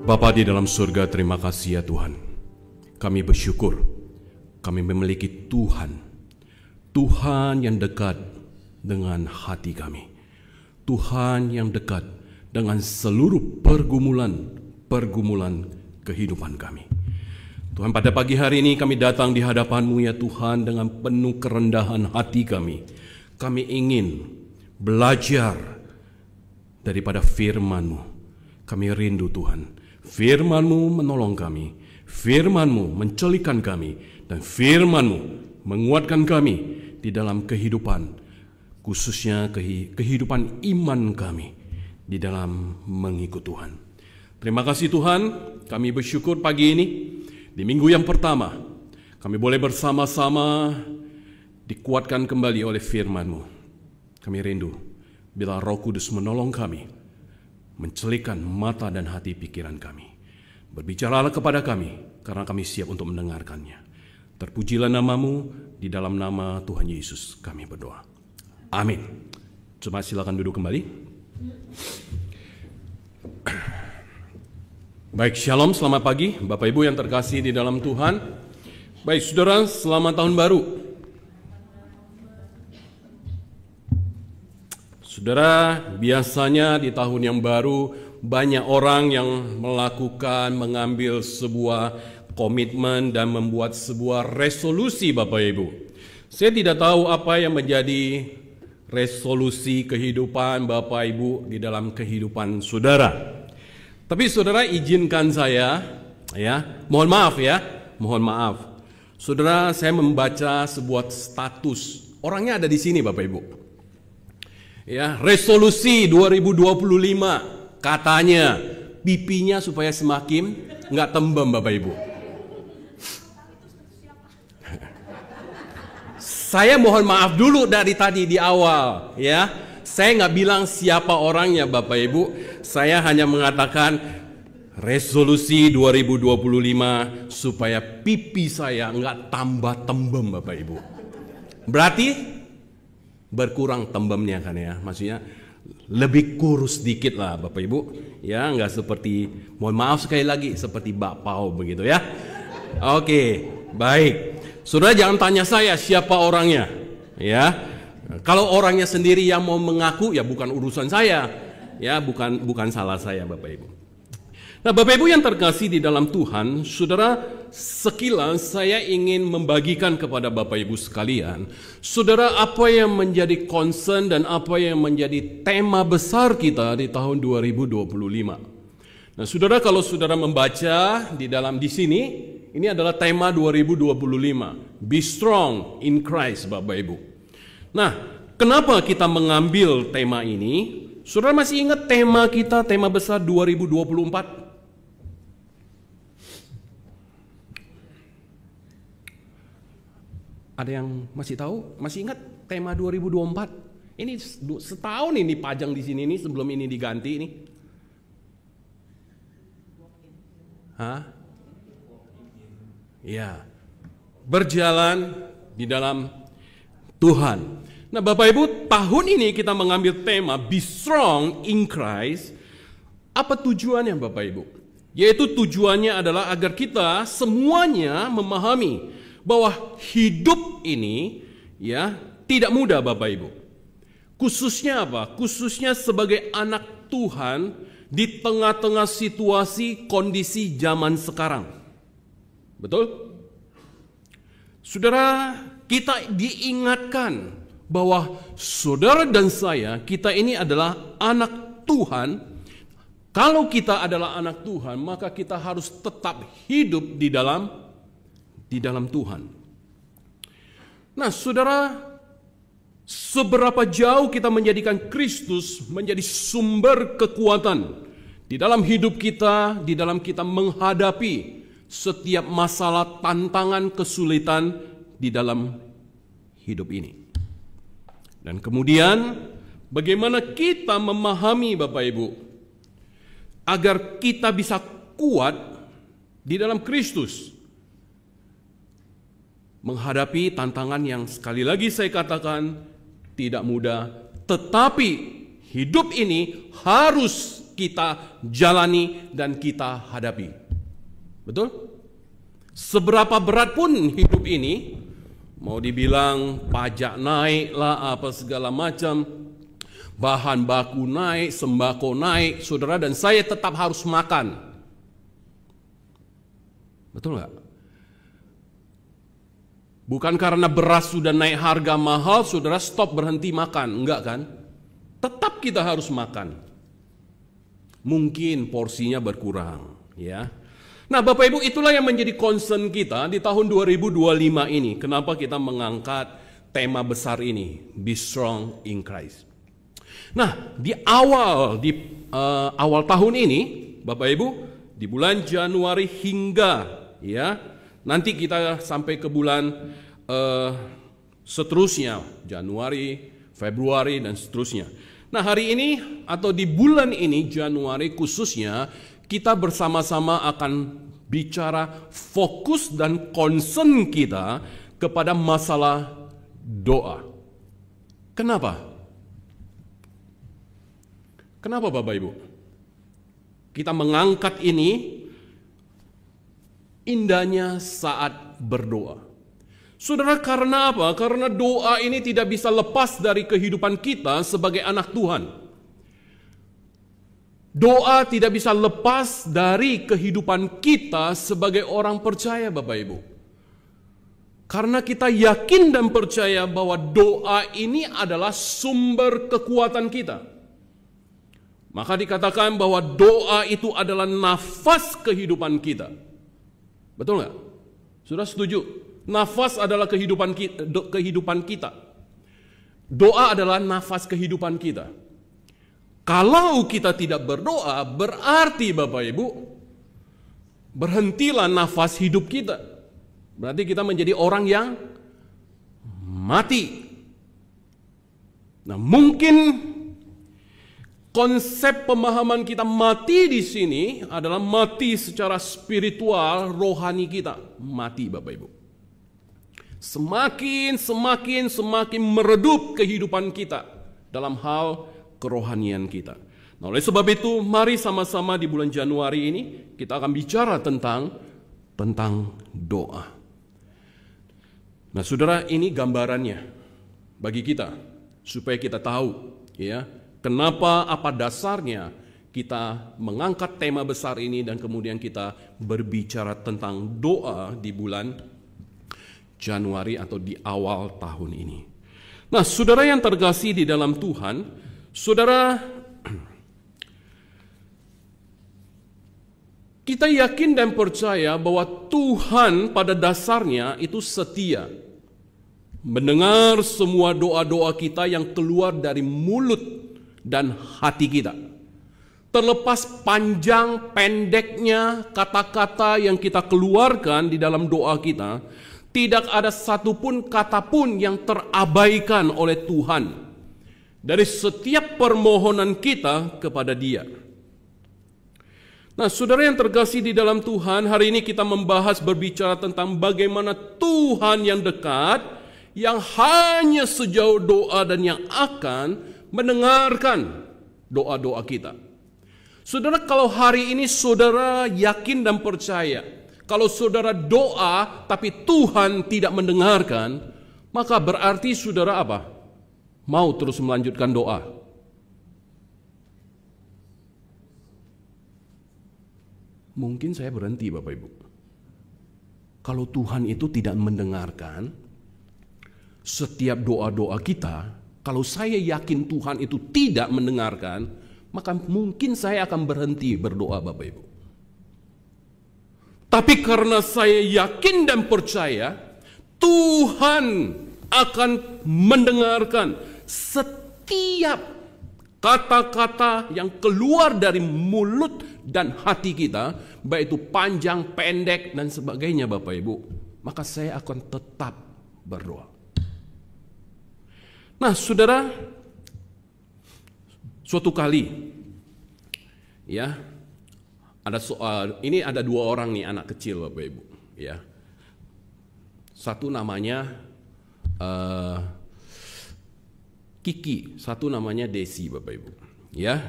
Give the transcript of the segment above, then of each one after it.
Bapa di dalam surga, terima kasih ya Tuhan. Kami bersyukur kami memiliki Tuhan. Tuhan yang dekat dengan hati kami. Tuhan yang dekat dengan seluruh pergumulan kehidupan kami. Tuhan, pada pagi hari ini kami datang di hadapan-Mu ya Tuhan dengan penuh kerendahan hati kami. Kami ingin belajar daripada firman-Mu. Kami rindu Tuhan. Firman-Mu menolong kami, firman-Mu mencelikkan kami, dan firman-Mu menguatkan kami di dalam kehidupan, khususnya kehidupan iman kami di dalam mengikut Tuhan. Terima kasih Tuhan, kami bersyukur pagi ini, di minggu yang pertama, kami boleh bersama-sama dikuatkan kembali oleh firman-Mu. Kami rindu bila Roh Kudus menolong kami, mencelikkan mata dan hati pikiran kami. Berbicaralah kepada kami, karena kami siap untuk mendengarkannya. Terpujilah nama-Mu, di dalam nama Tuhan Yesus kami berdoa. Amin. Coba silakan duduk kembali. Baik, shalom, selamat pagi Bapak Ibu yang terkasih di dalam Tuhan. Baik, saudara, selamat tahun baru. Saudara, biasanya di tahun yang baru banyak orang yang mengambil sebuah komitmen dan membuat sebuah resolusi Bapak Ibu. Saya tidak tahu apa yang menjadi resolusi kehidupan Bapak Ibu di dalam kehidupan saudara. Tapi saudara izinkan saya, mohon maaf. Saudara, saya membaca sebuah status. Orangnya ada di sini Bapak Ibu. Resolusi 2025 katanya pipinya supaya semakin nggak tembem Bapak Ibu. Saya mohon maaf dulu dari tadi di awal ya. Saya nggak bilang siapa orangnya Bapak Ibu. Saya hanya mengatakan resolusi 2025 supaya pipi saya nggak tambah tembem Bapak Ibu. Berarti berkurang tembemnya kan ya, maksudnya lebih kurus dikit lah Bapak Ibu ya, nggak seperti, mohon maaf sekali lagi, seperti bakpao begitu ya. Oke, baik. Saudara jangan tanya saya siapa orangnya ya. Kalau orangnya sendiri yang mau mengaku ya bukan urusan saya ya, bukan salah saya Bapak Ibu. Nah Bapak Ibu yang terkasih di dalam Tuhan, saudara, sekilas saya ingin membagikan kepada Bapak Ibu sekalian, saudara, apa yang menjadi concern dan apa yang menjadi tema besar kita di tahun 2025. Nah saudara, kalau saudara membaca di sini, ini adalah tema 2025, Be Strong in Christ Bapak Ibu. Nah, kenapa kita mengambil tema ini? Saudara masih ingat tema kita, tema besar 2024? Ada yang masih tahu? Masih ingat tema 2024? Ini setahun ini pajang di sini nih, sebelum ini diganti ini. Ya, berjalan di dalam Tuhan. Nah Bapak Ibu, tahun ini kita mengambil tema Be Strong in Christ. Apa tujuannya Bapak Ibu? Yaitu tujuannya adalah agar kita semuanya memahami bahwa hidup ini ya tidak mudah Bapak Ibu. Khususnya apa? Khususnya sebagai anak Tuhan di tengah-tengah situasi kondisi zaman sekarang. Betul? Saudara, kita diingatkan bahwa saudara dan saya, kita ini adalah anak Tuhan. Kalau kita adalah anak Tuhan, maka kita harus tetap hidup di dalam Tuhan. Nah, saudara, seberapa jauh kita menjadikan Kristus menjadi sumber kekuatan di dalam hidup kita, di dalam kita menghadapi setiap masalah, tantangan, kesulitan di dalam hidup ini. Dan kemudian bagaimana kita memahami Bapak Ibu agar kita bisa kuat di dalam Kristus menghadapi tantangan yang sekali lagi saya katakan tidak mudah, tetapi hidup ini harus kita jalani dan kita hadapi. Betul? Seberapa berat pun hidup ini, mau dibilang pajak naik lah, apa segala macam, bahan baku naik, sembako naik, saudara dan saya tetap harus makan. Betul nggak? Bukan karena beras sudah naik harga mahal, saudara stop berhenti makan. Enggak kan? Tetap kita harus makan. Mungkin porsinya berkurang, ya. Nah, Bapak Ibu, itulah yang menjadi concern kita di tahun 2025 ini. Kenapa kita mengangkat tema besar ini, Be Strong in Christ. Nah, di awal tahun ini, Bapak Ibu, di bulan Januari hingga ya nanti kita sampai ke bulan seterusnya, Januari, Februari dan seterusnya. Nah, hari ini atau di bulan ini Januari khususnya kita bersama-sama akan bicara fokus dan concern kita kepada masalah doa. Kenapa? Kenapa Bapak Ibu? Kita mengangkat ini indahnya saat berdoa. Saudara, karena apa? Karena doa ini tidak bisa lepas dari kehidupan kita sebagai anak Tuhan. Doa tidak bisa lepas dari kehidupan kita sebagai orang percaya, Bapak Ibu. Karena kita yakin dan percaya bahwa doa ini adalah sumber kekuatan kita. Maka dikatakan bahwa doa itu adalah nafas kehidupan kita. Betul nggak? Sudah setuju? Nafas adalah kehidupan kita. Doa adalah nafas kehidupan kita. Kalau kita tidak berdoa, berarti Bapak Ibu, berhentilah nafas hidup kita. Berarti kita menjadi orang yang mati. Nah, mungkin konsep pemahaman kita mati di sini adalah mati secara spiritual, rohani kita. Mati Bapak Ibu. Semakin meredup kehidupan kita dalam hal kerohanian kita. Nah, oleh sebab itu, mari sama-sama di bulan Januari ini kita akan bicara tentang doa. Nah, saudara, ini gambarannya bagi kita supaya kita tahu, ya, kenapa, apa dasarnya kita mengangkat tema besar ini dan kemudian kita berbicara tentang doa di bulan Januari atau di awal tahun ini. Nah, saudara yang terkasih di dalam Tuhan, saudara, kita yakin dan percaya bahwa Tuhan pada dasarnya itu setia, mendengar semua doa-doa kita yang keluar dari mulut dan hati kita. Terlepas panjang pendeknya kata-kata yang kita keluarkan di dalam doa kita, tidak ada satupun kata pun yang terabaikan oleh Tuhan dari setiap permohonan kita kepada Dia. Nah, saudara yang terkasih di dalam Tuhan, hari ini kita berbicara tentang bagaimana Tuhan yang dekat, yang hanya sejauh doa dan yang akan mendengarkan doa-doa kita. Saudara, kalau hari ini saudara yakin dan percaya, kalau saudara doa tapi Tuhan tidak mendengarkan, maka berarti saudara apa? Mau terus melanjutkan doa. Mungkin saya berhenti Bapak Ibu. Kalau Tuhan itu tidak mendengarkan setiap doa-doa kita, kalau saya yakin Tuhan itu tidak mendengarkan, maka mungkin saya akan berhenti berdoa Bapak Ibu. Tapi karena saya yakin dan percaya Tuhan akan mendengarkan setiap kata-kata yang keluar dari mulut dan hati kita, baik itu panjang, pendek, dan sebagainya Bapak Ibu, maka saya akan tetap berdoa. Nah, saudara, suatu kali, ya, ada soal, ini ada dua orang nih anak kecil Bapak Ibu, ya. Satu namanya Kiki, satu namanya Desi Bapak Ibu, ya.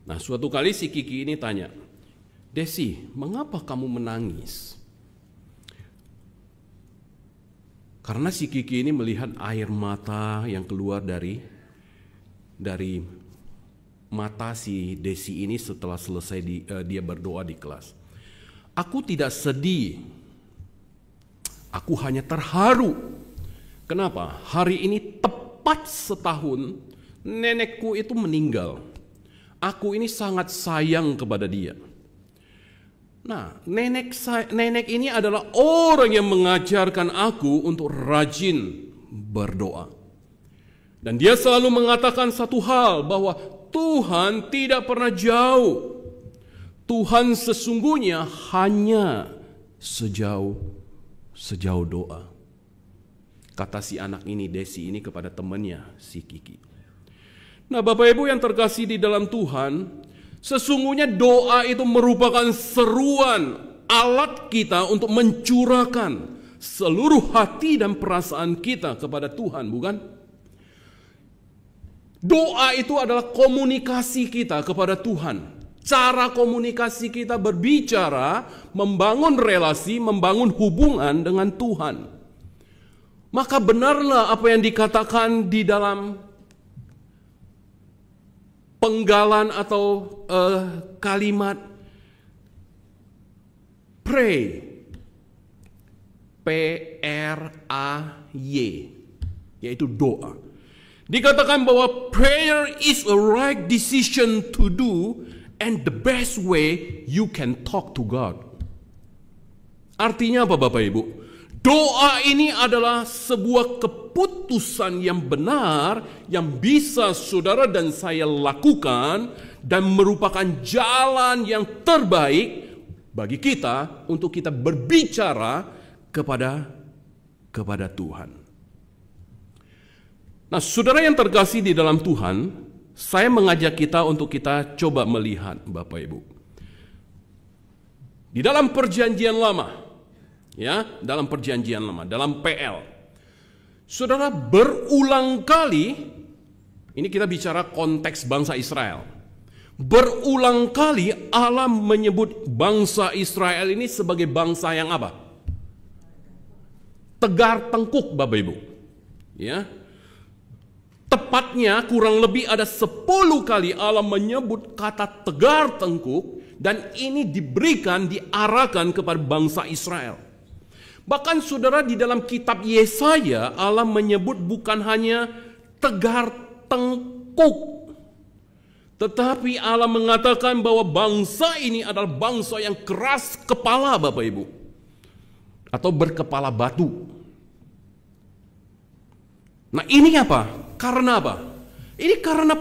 Nah, suatu kali si Kiki ini tanya, "Desi, mengapa kamu menangis?" Karena si Kiki ini melihat air mata yang keluar dari mata si Desi ini setelah selesai dia berdoa di kelas. "Aku tidak sedih, aku hanya terharu. Kenapa? Hari ini tepat setahun nenekku itu meninggal. Aku ini sangat sayang kepada dia. Nah, nenek ini adalah orang yang mengajarkan aku untuk rajin berdoa. Dan dia selalu mengatakan satu hal, bahwa Tuhan tidak pernah jauh. Tuhan sesungguhnya hanya sejauh doa." Kata si anak ini, Desi ini, kepada temannya si Kiki. Nah, Bapak Ibu yang terkasih di dalam Tuhan, sesungguhnya doa itu merupakan seruan alat kita untuk mencurahkan seluruh hati dan perasaan kita kepada Tuhan, bukan? Doa itu adalah komunikasi kita kepada Tuhan. Cara komunikasi kita berbicara, membangun relasi, membangun hubungan dengan Tuhan. Maka benarlah apa yang dikatakan di dalam penggalan atau kalimat pray, P-R-A-Y, yaitu doa. Dikatakan bahwa prayer is a right decision to do and the best way you can talk to God. Artinya apa, Bapak Ibu? Doa ini adalah sebuah keputusan yang benar yang bisa saudara dan saya lakukan dan merupakan jalan yang terbaik bagi kita untuk kita berbicara kepada Tuhan. Nah, saudara yang terkasih di dalam Tuhan, saya mengajak kita untuk kita coba melihat, Bapak Ibu, di dalam Perjanjian Lama. Ya, dalam Perjanjian Lama, dalam PL, saudara, berulang kali, ini kita bicara konteks bangsa Israel, berulang kali Allah menyebut bangsa Israel ini sebagai bangsa yang apa? Tegar tengkuk, Bapak Ibu. Ya, tepatnya kurang lebih ada 10 kali Allah menyebut kata tegar tengkuk, dan ini diberikan, diarahkan kepada bangsa Israel. Bahkan saudara, di dalam kitab Yesaya Allah menyebut bukan hanya tegar tengkuk, tetapi Allah mengatakan bahwa bangsa ini adalah bangsa yang keras kepala, Bapak Ibu, atau berkepala batu. Nah, ini apa? Karena apa? Ini karena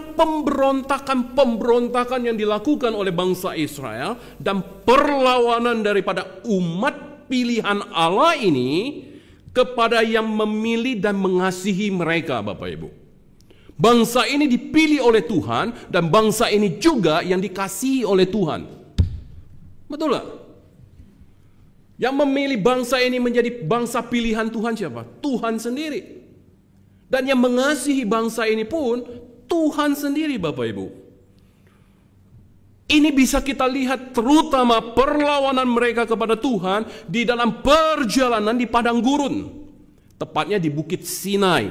pemberontakan yang dilakukan oleh bangsa Israel dan perlawanan daripada umat pilihan Allah ini kepada yang memilih dan mengasihi mereka, Bapak Ibu. Bangsa ini dipilih oleh Tuhan dan bangsa ini juga yang dikasihi oleh Tuhan. Betul gak? Yang memilih bangsa ini menjadi bangsa pilihan Tuhan siapa? Tuhan sendiri. Dan yang mengasihi bangsa ini pun Tuhan sendiri, Bapak Ibu. Ini bisa kita lihat terutama perlawanan mereka kepada Tuhan di dalam perjalanan di padang gurun. Tepatnya di Bukit Sinai.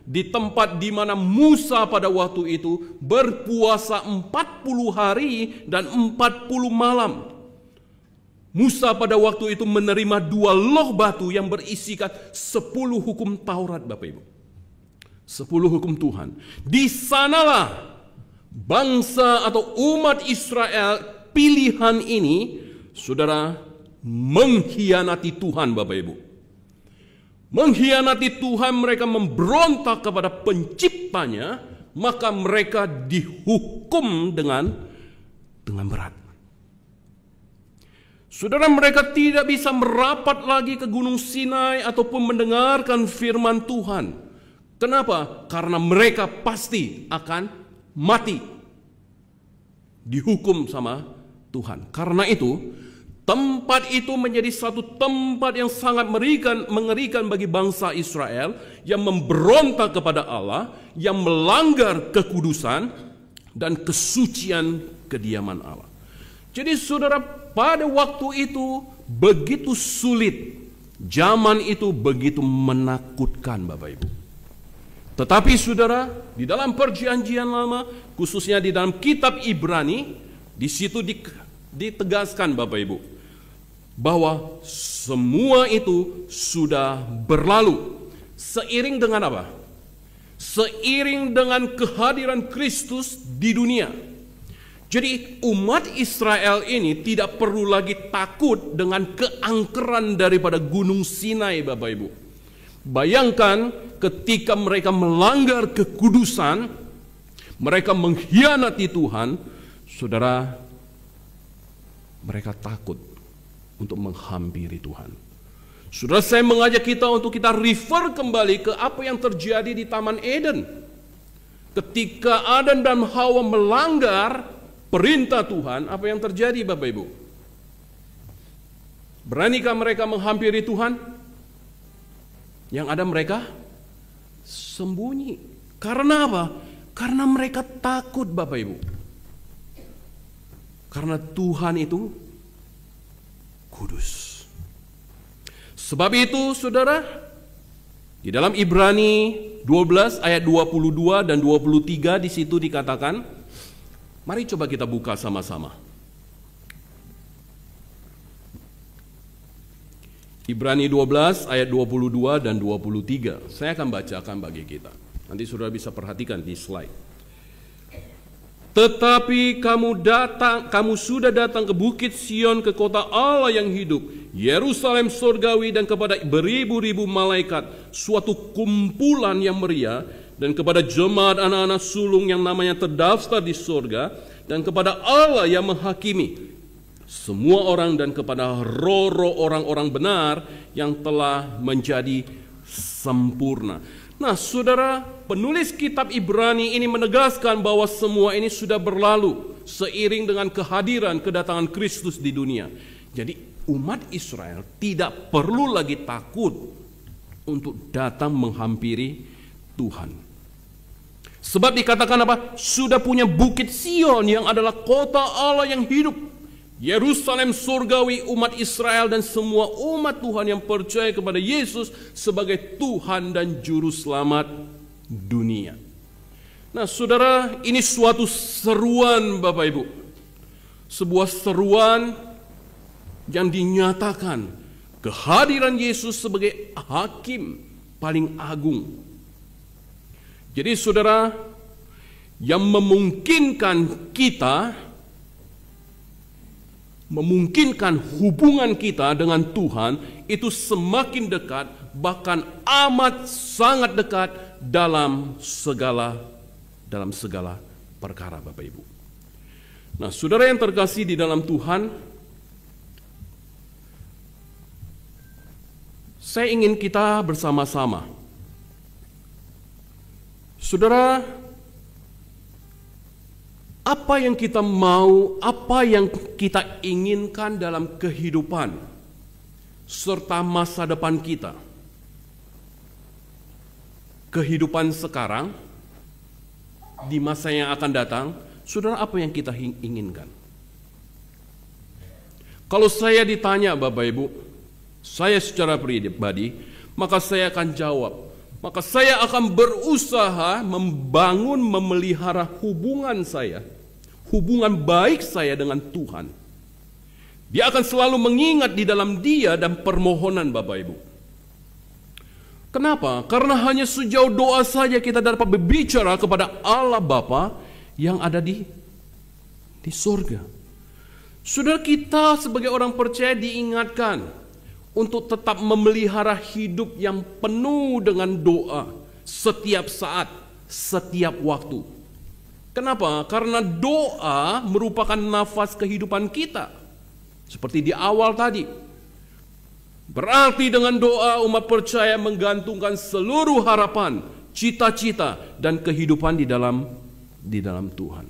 Di tempat di mana Musa pada waktu itu berpuasa 40 hari dan 40 malam. Musa pada waktu itu menerima 2 loh batu yang berisikan 10 hukum Taurat, Bapak Ibu. 10 hukum Tuhan. Di sanalah bangsa atau umat Israel pilihan ini, saudara, mengkhianati Tuhan, Bapak Ibu. Mengkhianati Tuhan, mereka memberontak kepada penciptanya, maka mereka dihukum dengan berat. Saudara, mereka tidak bisa merapat lagi ke Gunung Sinai ataupun mendengarkan firman Tuhan. Kenapa? Karena mereka pasti akan mati, dihukum sama Tuhan. Karena itu, tempat itu menjadi satu tempat yang sangat mengerikan bagi bangsa Israel yang memberontak kepada Allah, yang melanggar kekudusan, dan kesucian kediaman Allah. Jadi saudara, pada waktu itu begitu sulit, zaman itu begitu menakutkan Bapak Ibu. Tetapi saudara, di dalam perjanjian lama, khususnya di dalam kitab Ibrani, di situ ditegaskan Bapak Ibu, bahwa semua itu sudah berlalu. Seiring dengan apa? Seiring dengan kehadiran Kristus di dunia. Jadi umat Israel ini tidak perlu lagi takut dengan keangkeran daripada Gunung Sinai Bapak Ibu. Bayangkan ketika mereka melanggar kekudusan, mereka mengkhianati Tuhan, saudara, mereka takut untuk menghampiri Tuhan. Saudara, saya mengajak kita untuk kita refer kembali ke apa yang terjadi di Taman Eden. Ketika Adam dan Hawa melanggar perintah Tuhan, apa yang terjadi Bapak Ibu? Beranikah mereka menghampiri Tuhan? Yang ada mereka sembunyi. Karena apa? Karena mereka takut Bapak Ibu. Karena Tuhan itu kudus. Sebab itu saudara, di dalam Ibrani 12 ayat 22 dan 23 di situ dikatakan, mari coba kita buka sama-sama. Ibrani 12 ayat 22 dan 23. Saya akan bacakan bagi kita. Nanti saudara bisa perhatikan di slide. Tetapi kamu sudah datang ke Bukit Sion, ke kota Allah yang hidup, Yerusalem surgawi, dan kepada beribu-ribu malaikat, suatu kumpulan yang meriah, dan kepada jemaat anak-anak sulung yang namanya terdaftar di surga, dan kepada Allah yang menghakimi semua orang, dan kepada roh-roh orang-orang benar yang telah menjadi sempurna. Nah saudara, penulis kitab Ibrani ini menegaskan bahwa semua ini sudah berlalu seiring dengan kehadiran kedatangan Kristus di dunia. Jadi umat Israel tidak perlu lagi takut untuk datang menghampiri Tuhan. Sebab dikatakan apa? Sudah punya Bukit Sion yang adalah kota Allah yang hidup. Yerusalem surgawi, umat Israel dan semua umat Tuhan yang percaya kepada Yesus sebagai Tuhan dan Juru Selamat dunia. Nah saudara, ini suatu seruan Bapak Ibu. Sebuah seruan yang dinyatakan kehadiran Yesus sebagai hakim paling agung. Jadi saudara, yang memungkinkan hubungan kita dengan Tuhan itu semakin dekat, bahkan amat sangat dekat dalam segala perkara Bapak Ibu. Nah saudara yang terkasih di dalam Tuhan, saya ingin kita bersama-sama, saudara, apa yang kita mau, apa yang kita inginkan dalam kehidupan serta masa depan kita, kehidupan sekarang, di masa yang akan datang, saudara, apa yang kita inginkan? Kalau saya ditanya Bapak Ibu, saya secara pribadi, maka saya akan jawab, maka saya akan berusaha membangun, memelihara hubungan saya, hubungan baik saya dengan Tuhan. Dia akan selalu mengingat di dalam Dia dan permohonan Bapak Ibu. Kenapa? Karena hanya sejauh doa saja kita dapat berbicara kepada Allah Bapa yang ada di surga. Saudara, kita sebagai orang percaya diingatkan untuk tetap memelihara hidup yang penuh dengan doa setiap saat, setiap waktu. Kenapa? Karena doa merupakan nafas kehidupan kita. Seperti di awal tadi. Berarti dengan doa umat percaya menggantungkan seluruh harapan, cita-cita, dan kehidupan di dalam Tuhan.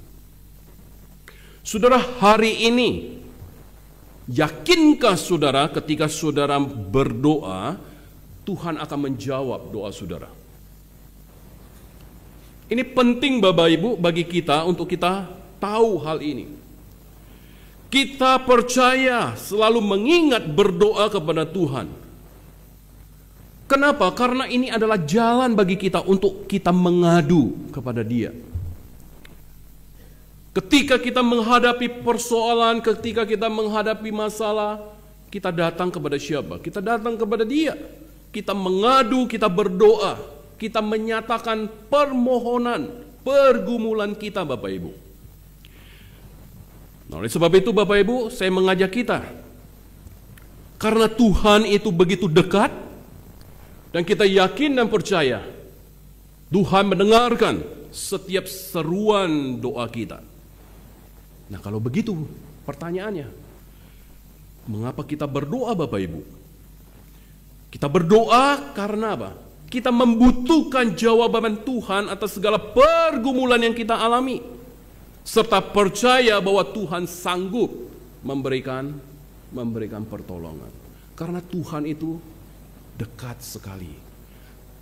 Saudara, hari ini yakinkah saudara ketika saudara berdoa, Tuhan akan menjawab doa saudara? Ini penting Bapak Ibu bagi kita untuk kita tahu hal ini. Kita percaya selalu mengingat berdoa kepada Tuhan. Kenapa? Karena ini adalah jalan bagi kita untuk kita mengadu kepada Dia. Ketika kita menghadapi persoalan, ketika kita menghadapi masalah, kita datang kepada siapa? Kita datang kepada Dia. Kita mengadu, kita berdoa, kita menyatakan permohonan, pergumulan kita Bapak Ibu. Nah, oleh sebab itu Bapak Ibu, saya mengajak kita, karena Tuhan itu begitu dekat, dan kita yakin dan percaya, Tuhan mendengarkan setiap seruan doa kita. Nah kalau begitu pertanyaannya, mengapa kita berdoa Bapak Ibu? Kita berdoa karena apa? Kita membutuhkan jawaban Tuhan atas segala pergumulan yang kita alami, serta percaya bahwa Tuhan sanggup memberikan pertolongan. Karena Tuhan itu dekat sekali.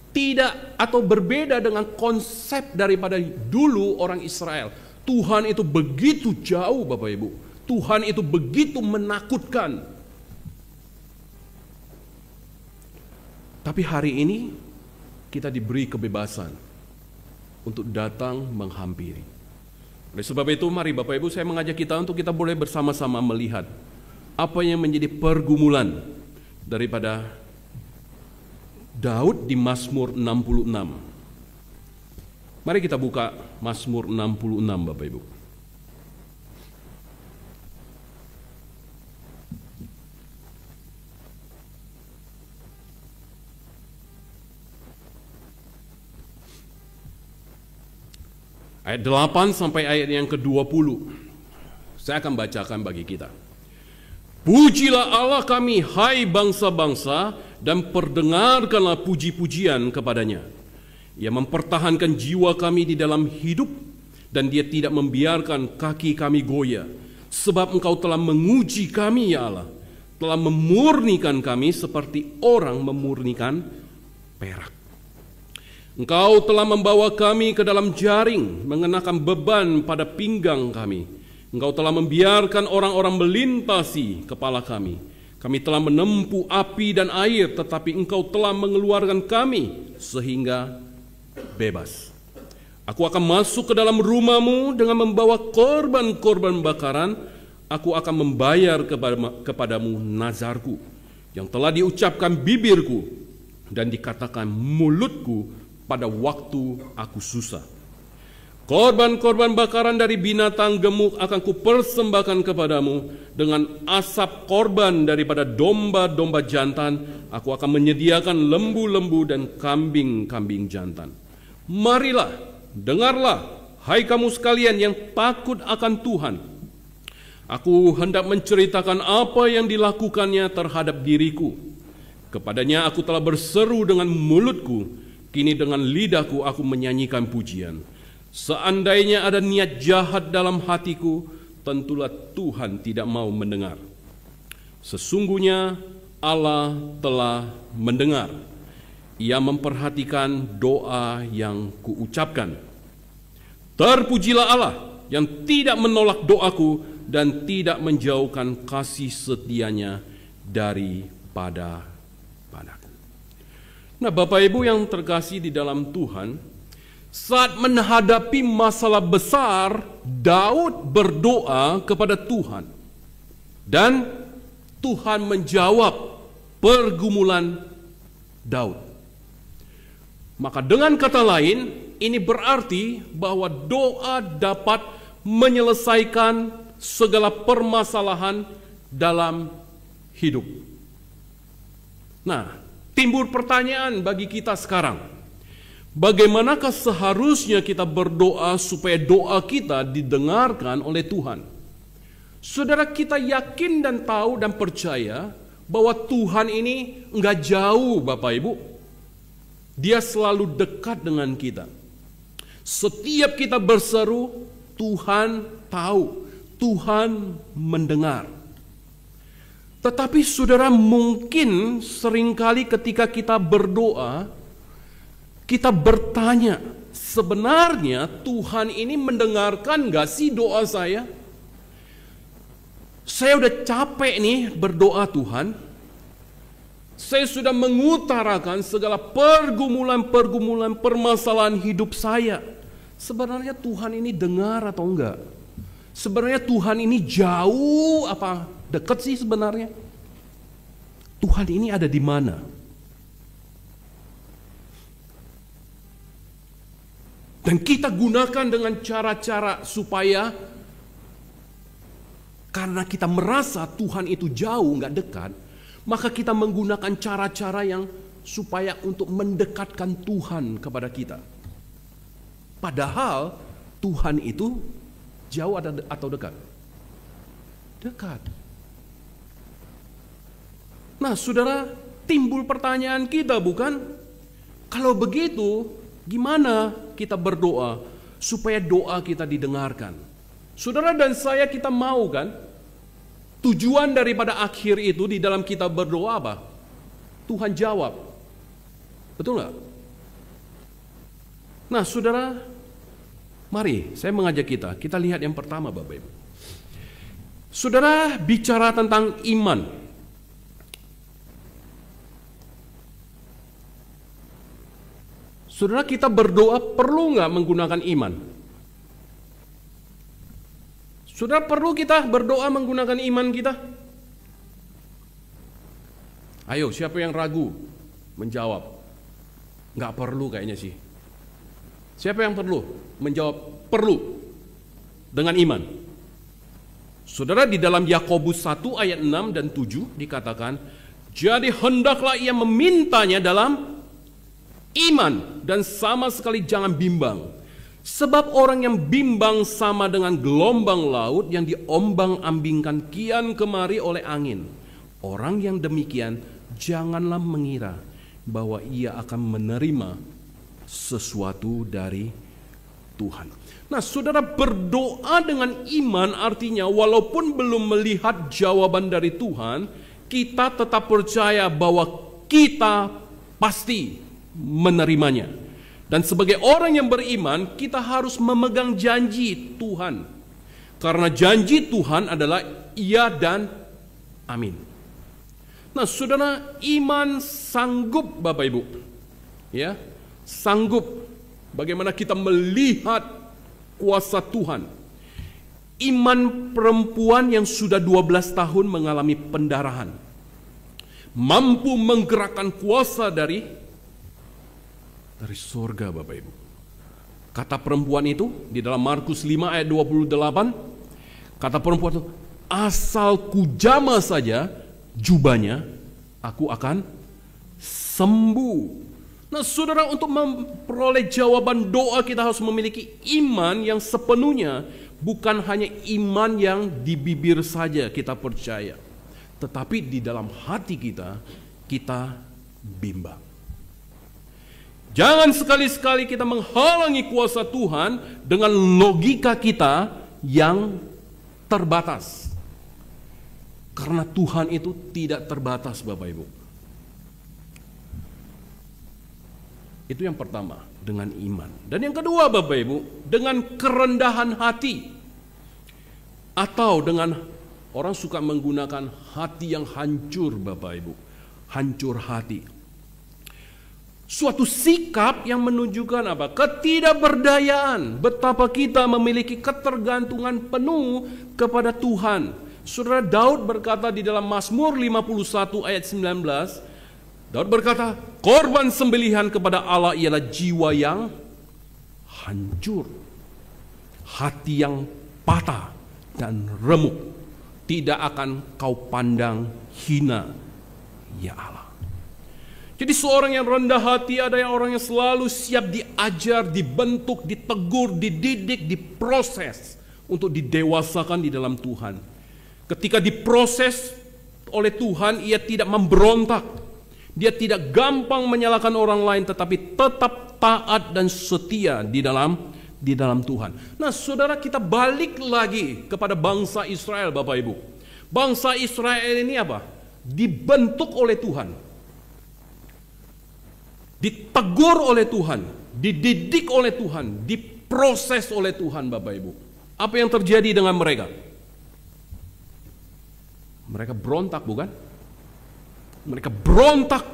Tidak atau berbeda dengan konsep daripada dulu orang Israel. Tuhan itu begitu jauh Bapak Ibu. Tuhan itu begitu menakutkan. Tapi hari ini kita diberi kebebasan untuk datang menghampiri. Oleh sebab itu mari Bapak Ibu, saya mengajak kita untuk kita boleh bersama-sama melihat apa yang menjadi pergumulan daripada Daud di Mazmur 66. Mari kita buka Mazmur 66 Bapak Ibu. Ayat 8 sampai ayat yang ke-20. Saya akan bacakan bagi kita. Pujilah Allah kami, hai bangsa-bangsa, dan perdengarkanlah puji-pujian kepadanya. Ia mempertahankan jiwa kami di dalam hidup, dan Dia tidak membiarkan kaki kami goyah. Sebab Engkau telah menguji kami, ya Allah, telah memurnikan kami seperti orang memurnikan perak. Engkau telah membawa kami ke dalam jaring, mengenakan beban pada pinggang kami. Engkau telah membiarkan orang-orang melintasi kepala kami. Kami telah menempuh api dan air, tetapi Engkau telah mengeluarkan kami sehingga bebas. Aku akan masuk ke dalam rumah-Mu dengan membawa korban-korban bakaran. Aku akan membayar kepadamu nazarku yang telah diucapkan bibirku dan dikatakan mulutku pada waktu aku susah. Korban-korban bakaran dari binatang gemuk akan kupersembahkan kepadamu, dengan asap korban daripada domba-domba jantan aku akan menyediakan lembu-lembu dan kambing-kambing jantan. Marilah, dengarlah, hai kamu sekalian yang takut akan Tuhan. Aku hendak menceritakan apa yang dilakukannya terhadap diriku. Kepadanya aku telah berseru dengan mulutku, kini dengan lidahku aku menyanyikan pujian. Seandainya ada niat jahat dalam hatiku, tentulah Tuhan tidak mau mendengar. Sesungguhnya Allah telah mendengar. Ia memperhatikan doa yang kuucapkan. Terpujilah Allah yang tidak menolak doaku dan tidak menjauhkan kasih setianya daripada padaku. Nah, Bapak Ibu yang terkasih di dalam Tuhan, saat menghadapi masalah besar, Daud berdoa kepada Tuhan. Dan Tuhan menjawab pergumulan Daud. Maka dengan kata lain, ini berarti bahwa doa dapat menyelesaikan segala permasalahan dalam hidup. Nah, timbul pertanyaan bagi kita sekarang. Bagaimanakah seharusnya kita berdoa supaya doa kita didengarkan oleh Tuhan? Saudara, kita yakin dan tahu dan percaya bahwa Tuhan ini enggak jauh Bapak Ibu. Dia selalu dekat dengan kita. Setiap kita berseru, Tuhan tahu, Tuhan mendengar. Tetapi saudara, mungkin seringkali ketika kita berdoa, kita bertanya, sebenarnya Tuhan ini mendengarkan gak sih doa saya? Saya udah capek nih berdoa Tuhan. Saya sudah mengutarakan segala pergumulan-pergumulan permasalahan hidup saya. Sebenarnya Tuhan ini dengar atau enggak? Sebenarnya Tuhan ini jauh apa dekat sih sebenarnya? Tuhan ini ada di mana? Dan kita gunakan dengan cara-cara supaya karena kita merasa Tuhan itu jauh, nggak dekat, maka kita menggunakan cara-cara yang supaya untuk mendekatkan Tuhan kepada kita. Padahal Tuhan itu jauh atau dekat? Dekat. Nah, saudara, timbul pertanyaan kita bukan? Kalau begitu, gimana kita berdoa supaya doa kita didengarkan? Saudara dan saya kita mau kan? Tujuan daripada akhir itu di dalam kita berdoa apa? Tuhan jawab. Betul nggak? Nah, saudara, mari saya mengajak kita lihat yang pertama, Bapak Ibu. Saudara bicara tentang iman. Saudara, kita berdoa perlu nggak menggunakan iman? Saudara, perlu kita berdoa menggunakan iman kita? Ayo, siapa yang ragu menjawab? Nggak perlu kayaknya sih. Siapa yang perlu menjawab perlu dengan iman? Saudara, di dalam Yakobus 1 ayat 6 dan 7 dikatakan, jadi hendaklah ia memintanya dalam iman dan sama sekali jangan bimbang. Sebab orang yang bimbang sama dengan gelombang laut yang diombang-ambingkan kian kemari oleh angin. Orang yang demikian janganlah mengira bahwa ia akan menerima sesuatu dari Tuhan. Nah, saudara, berdoa dengan iman artinya walaupun belum melihat jawaban dari Tuhan, kita tetap percaya bahwa kita pasti menerimanya. Dan sebagai orang yang beriman, kita harus memegang janji Tuhan. Karena janji Tuhan adalah iya dan amin. Nah, saudara, iman sanggup, Bapak Ibu. Ya, sanggup bagaimana kita melihat kuasa Tuhan. Iman perempuan yang sudah 12 tahun mengalami pendarahan, mampu menggerakkan kuasa dari surga, Bapak Ibu. Kata perempuan itu di dalam Markus 5 ayat 28, kata perempuan itu, asal kujama saja jubahnya, aku akan sembuh. Nah, saudara, untuk memperoleh jawaban doa kita harus memiliki iman yang sepenuhnya, bukan hanya iman yang di bibir saja kita percaya, tetapi di dalam hati kita bimbang. Jangan sekali-sekali kita menghalangi kuasa Tuhan dengan logika kita yang terbatas. Karena Tuhan itu tidak terbatas, Bapak Ibu. Itu yang pertama, dengan iman. Dan yang kedua, Bapak Ibu, dengan kerendahan hati. Atau dengan, orang suka menggunakan hati yang hancur, Bapak Ibu. Hancur hati. Suatu sikap yang menunjukkan apa? Ketidakberdayaan. Betapa kita memiliki ketergantungan penuh kepada Tuhan. Saudara, Daud berkata di dalam Mazmur 51 ayat 19, Daud berkata, korban sembelihan kepada Allah ialah jiwa yang hancur, hati yang patah dan remuk. Tidak akan kau pandang hina, ya Allah. Jadi seorang yang rendah hati adalah orang yang selalu siap diajar, dibentuk, ditegur, dididik, diproses untuk didewasakan di dalam Tuhan. Ketika diproses oleh Tuhan, ia tidak memberontak. Dia tidak gampang menyalahkan orang lain, tetapi tetap taat dan setia di dalam Tuhan. Nah, saudara, kita balik lagi kepada bangsa Israel, Bapak Ibu. Bangsa Israel ini apa? Dibentuk oleh Tuhan. Ditegur oleh Tuhan, dididik oleh Tuhan, diproses oleh Tuhan, Bapak Ibu. Apa yang terjadi dengan mereka? Mereka berontak, bukan? Mereka berontak.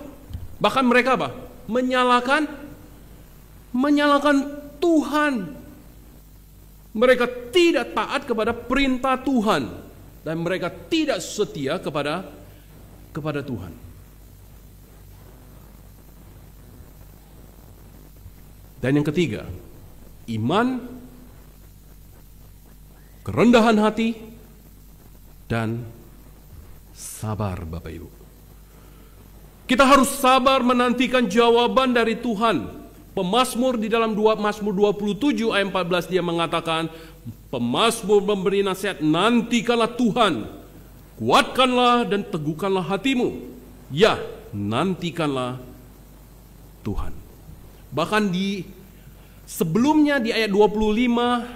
Bahkan mereka apa? Menyalahkan Tuhan. Mereka tidak taat kepada perintah Tuhan dan mereka tidak setia kepada Tuhan. Dan yang ketiga, iman, kerendahan hati, dan sabar, Bapak Ibu. Kita harus sabar menantikan jawaban dari Tuhan. Pemazmur di dalam Mazmur 27 ayat 14 dia mengatakan, pemazmur memberi nasihat, nantikanlah Tuhan, kuatkanlah dan teguhkanlah hatimu. Ya, nantikanlah Tuhan. Bahkan di sebelumnya di ayat 25,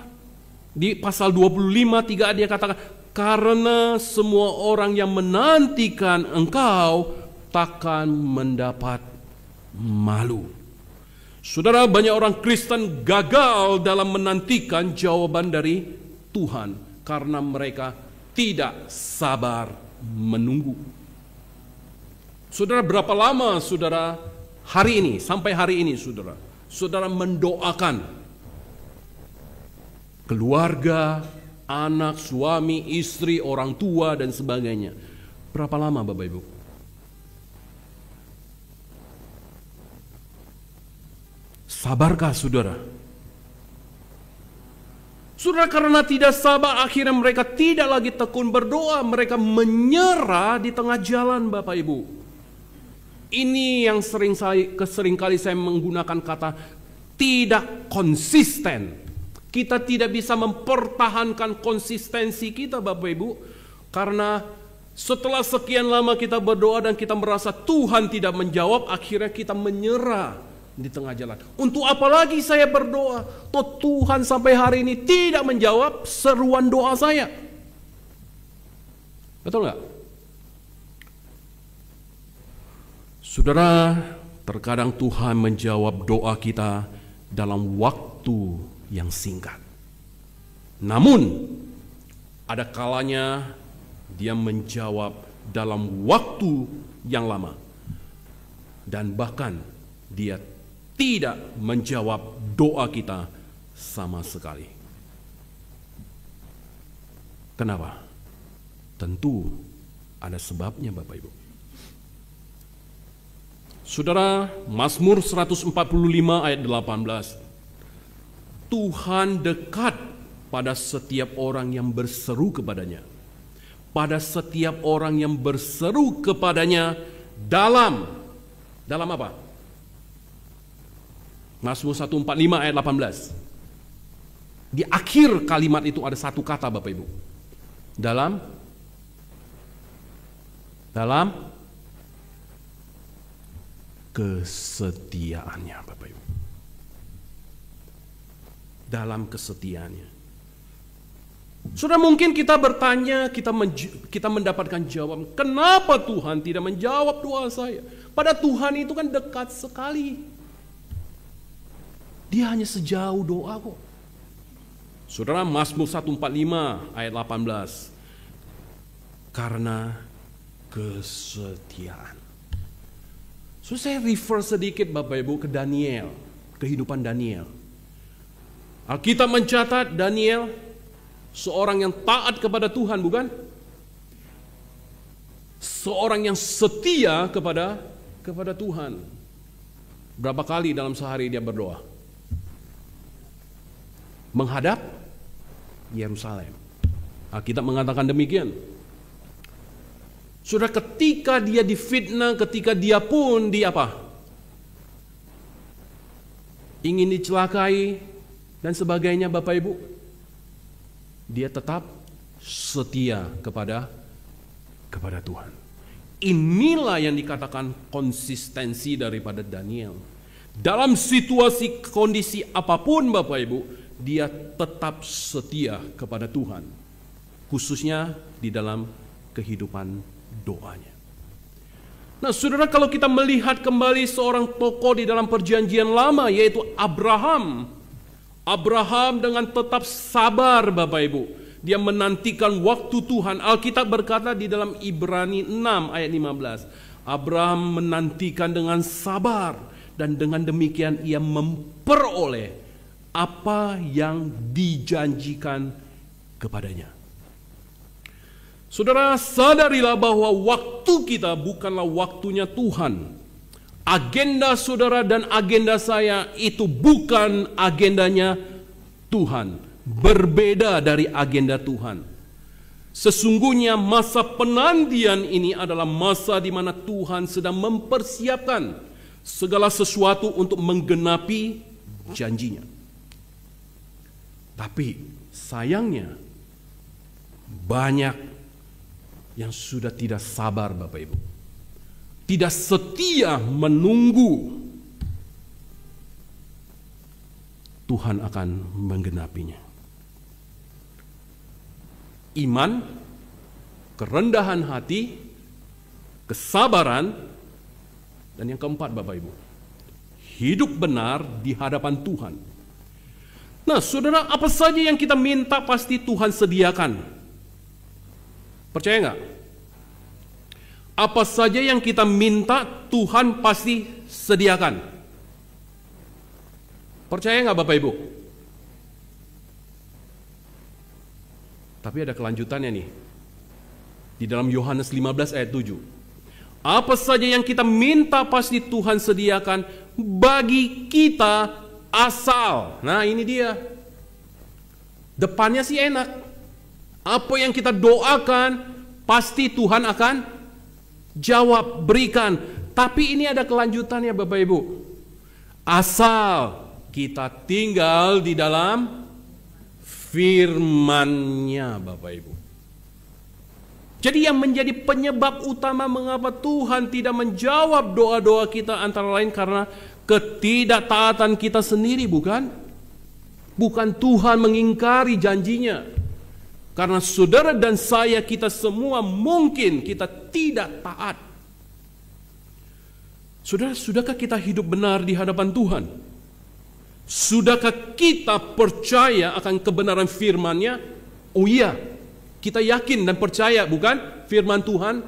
di pasal 25:3 dia katakan, karena semua orang yang menantikan engkau takkan mendapat malu. Saudara, banyak orang Kristen gagal dalam menantikan jawaban dari Tuhan karena mereka tidak sabar menunggu. Saudara, berapa lama saudara hari ini, sampai hari ini saudara mendoakan keluarga, anak, suami, istri, orang tua, dan sebagainya? Berapa lama, Bapak Ibu? Sabarkah saudara? Saudara, karena tidak sabar, akhirnya mereka tidak lagi tekun berdoa. Mereka menyerah di tengah jalan, Bapak Ibu. Ini yang seringkali saya menggunakan kata tidak konsisten. Kita tidak bisa mempertahankan konsistensi kita, Bapak Ibu. Karena setelah sekian lama kita berdoa dan kita merasa Tuhan tidak menjawab, akhirnya kita menyerah di tengah jalan. Untuk apa lagi saya berdoa? Toh Tuhan sampai hari ini tidak menjawab seruan doa saya. Betul nggak? Saudara, terkadang Tuhan menjawab doa kita dalam waktu yang singkat. Namun, ada kalanya dia menjawab dalam waktu yang lama. Dan bahkan dia tidak menjawab doa kita sama sekali. Kenapa? Tentu ada sebabnya, Bapak Ibu. Saudara, Mazmur 145 ayat 18. Tuhan dekat pada setiap orang yang berseru kepadanya. Pada setiap orang yang berseru kepadanya dalam apa? Mazmur 145 ayat 18. Di akhir kalimat itu ada satu kata, Bapak Ibu. Dalam kesetiaannya, Bapak Ibu. Dalam kesetiaannya. Sudah mungkin kita bertanya, kita mendapatkan jawaban, kenapa Tuhan tidak menjawab doa saya? Pada Tuhan itu kan dekat sekali. Dia hanya sejauh doa kok. Saudara, Mazmur 145 ayat 18. Karena kesetiaan. So, saya refer sedikit Bapak Ibu ke Daniel, kehidupan Daniel. Alkitab mencatat Daniel seorang yang taat kepada Tuhan, bukan? Seorang yang setia kepada Tuhan. Berapa kali dalam sehari dia berdoa? Menghadap Yerusalem. Alkitab mengatakan demikian. Sudah ketika dia difitnah, ketika dia pun ingin dicelakai dan sebagainya, Bapak Ibu, dia tetap setia kepada Tuhan. Inilah yang dikatakan konsistensi daripada Daniel. Dalam situasi kondisi apapun, Bapak Ibu, dia tetap setia kepada Tuhan, khususnya di dalam kehidupan doanya. Nah, saudara, kalau kita melihat kembali seorang tokoh di dalam perjanjian lama, yaitu Abraham. Abraham dengan tetap sabar, Bapak Ibu. Dia menantikan waktu Tuhan. Alkitab berkata di dalam Ibrani 6 ayat 15. Abraham menantikan dengan sabar. Dan dengan demikian ia memperoleh apa yang dijanjikan kepadanya. Saudara, sadarilah bahwa waktu kita bukanlah waktunya Tuhan. Agenda saudara dan agenda saya itu bukan agendanya Tuhan. Berbeda dari agenda Tuhan. Sesungguhnya masa penantian ini adalah masa di mana Tuhan sedang mempersiapkan segala sesuatu untuk menggenapi janjinya. Tapi sayangnya banyak yang sudah tidak sabar, Bapak Ibu. Tidak setia menunggu Tuhan akan menggenapinya. Iman, kerendahan hati, kesabaran, dan yang keempat, Bapak Ibu, hidup benar di hadapan Tuhan. Nah, saudara, apa saja yang kita minta pasti Tuhan sediakan. Percaya nggak? Apa saja yang kita minta Tuhan pasti sediakan. Percaya nggak Bapak Ibu? Tapi ada kelanjutannya nih. Di dalam Yohanes 15 ayat 7. Apa saja yang kita minta pasti Tuhan sediakan bagi kita asal. Nah, ini dia. Depannya sih enak. Apa yang kita doakan pasti Tuhan akan jawab, berikan. Tapi ini ada kelanjutannya Bapak Ibu. Asal kita tinggal di dalam firman-Nya, Bapak Ibu. Jadi yang menjadi penyebab utama mengapa Tuhan tidak menjawab doa-doa kita antara lain karena ketidaktaatan kita sendiri, bukan? Bukan Tuhan mengingkari janjinya. Karena saudara dan saya, kita semua mungkin kita tidak taat. Saudara, sudahkah kita hidup benar di hadapan Tuhan? Sudahkah kita percaya akan kebenaran firman-Nya? Oh iya, kita yakin dan percaya, bukan? Firman Tuhan.